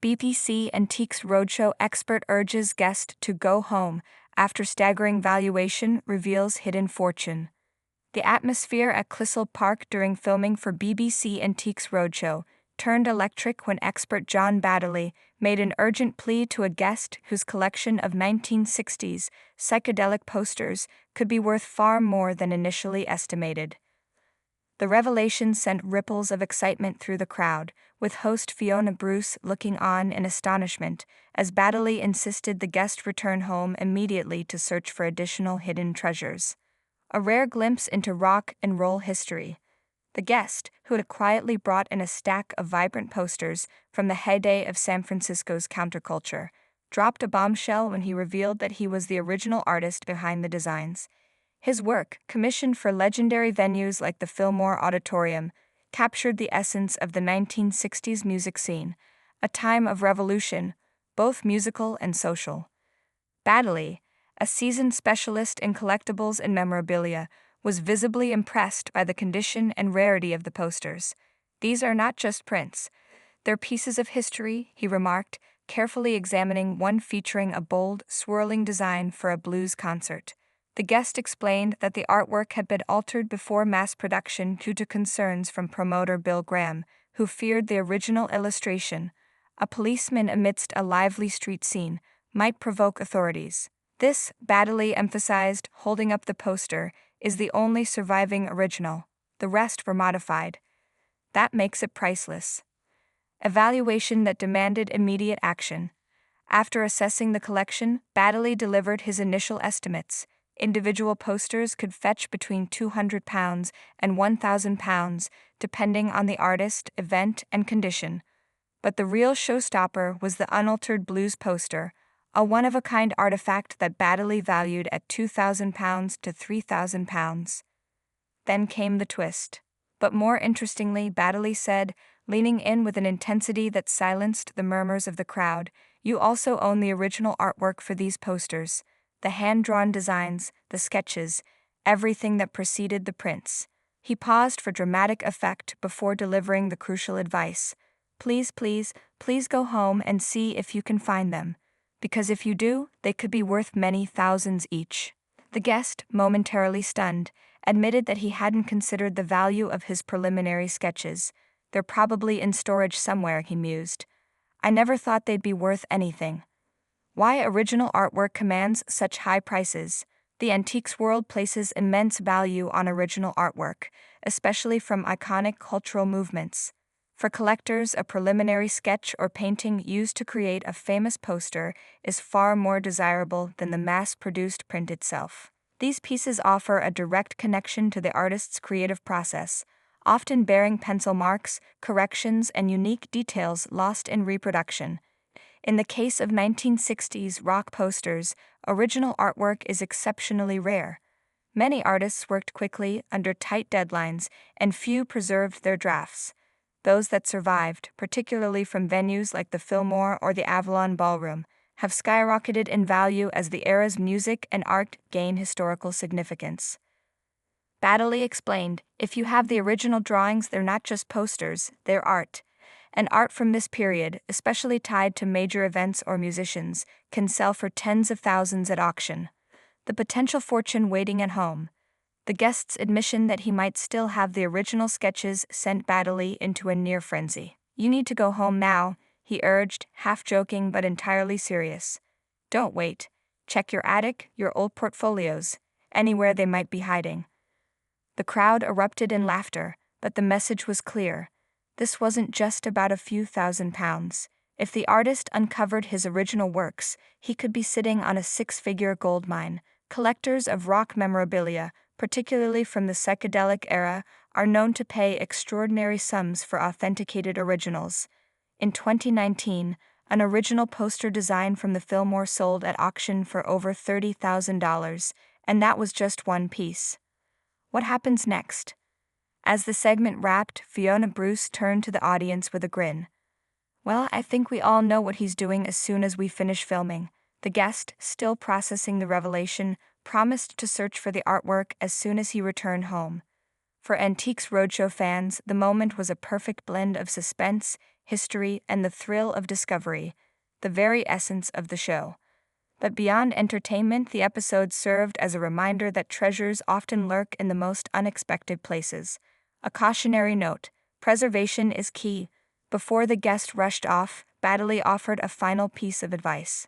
BBC Antiques Roadshow expert urges guest to go home after staggering valuation reveals hidden fortune. The atmosphere at Clissold Park during filming for BBC Antiques Roadshow turned electric when expert John Baddeley made an urgent plea to a guest whose collection of 1960s psychedelic posters could be worth far more than initially estimated. The revelation sent ripples of excitement through the crowd, with host Fiona Bruce looking on in astonishment as Baddeley insisted the guest return home immediately to search for additional hidden treasures. A rare glimpse into rock and roll history. The guest, who had quietly brought in a stack of vibrant posters from the heyday of San Francisco's counterculture, dropped a bombshell when he revealed that he was the original artist behind the designs. His work, commissioned for legendary venues like the Fillmore Auditorium, captured the essence of the 1960s music scene, a time of revolution, both musical and social. Baddeley, a seasoned specialist in collectibles and memorabilia, was visibly impressed by the condition and rarity of the posters. "These are not just prints. They're pieces of history," he remarked, carefully examining one featuring a bold, swirling design for a blues concert. The guest explained that the artwork had been altered before mass production due to concerns from promoter Bill Graham, who feared the original illustration, a policeman amidst a lively street scene, might provoke authorities. This, Baddeley emphasized, holding up the poster, is the only surviving original. The rest were modified. That makes it priceless. A valuation that demanded immediate action. After assessing the collection, Baddeley delivered his initial estimates. Individual posters could fetch between £200 and £1,000, depending on the artist, event, and condition. But the real showstopper was the unaltered blues poster, a one-of-a-kind artifact that Baddeley valued at £2,000 to £3,000. Then came the twist. But more interestingly, Baddeley said, leaning in with an intensity that silenced the murmurs of the crowd, "You also own the original artwork for these posters. The hand-drawn designs, the sketches, everything that preceded the prints." He paused for dramatic effect before delivering the crucial advice. "Please, please, please go home and see if you can find them. Because if you do, they could be worth many thousands each." The guest, momentarily stunned, admitted that he hadn't considered the value of his preliminary sketches. "They're probably in storage somewhere," he mused. "I never thought they'd be worth anything." Why original artwork commands such high prices? The antiques world places immense value on original artwork, especially from iconic cultural movements. For collectors, a preliminary sketch or painting used to create a famous poster is far more desirable than the mass-produced print itself. These pieces offer a direct connection to the artist's creative process, often bearing pencil marks, corrections, and unique details lost in reproduction. In the case of 1960s rock posters, original artwork is exceptionally rare. Many artists worked quickly, under tight deadlines, and few preserved their drafts. Those that survived, particularly from venues like the Fillmore or the Avalon Ballroom, have skyrocketed in value as the era's music and art gain historical significance. Baddeley explained, "If you have the original drawings, they're not just posters, they're art. And art from this period, especially tied to major events or musicians, can sell for tens of thousands at auction." The potential fortune waiting at home. The guest's admission that he might still have the original sketches sent Baddeley into a near frenzy. "You need to go home now," he urged, half joking but entirely serious. "Don't wait. Check your attic, your old portfolios, anywhere they might be hiding." The crowd erupted in laughter, but the message was clear. This wasn't just about a few £1,000s. If the artist uncovered his original works, he could be sitting on a six-figure gold mine. Collectors of rock memorabilia, particularly from the psychedelic era, are known to pay extraordinary sums for authenticated originals. In 2019, an original poster design from the Fillmore sold at auction for over $30,000, and that was just one piece. What happens next? As the segment wrapped, Fiona Bruce turned to the audience with a grin. "Well, I think we all know what he's doing as soon as we finish filming." The guest, still processing the revelation, promised to search for the artwork as soon as he returned home. For Antiques Roadshow fans, the moment was a perfect blend of suspense, history, and the thrill of discovery, the very essence of the show. But beyond entertainment, the episode served as a reminder that treasures often lurk in the most unexpected places. A cautionary note: preservation is key. Before the guest rushed off, Baddeley offered a final piece of advice.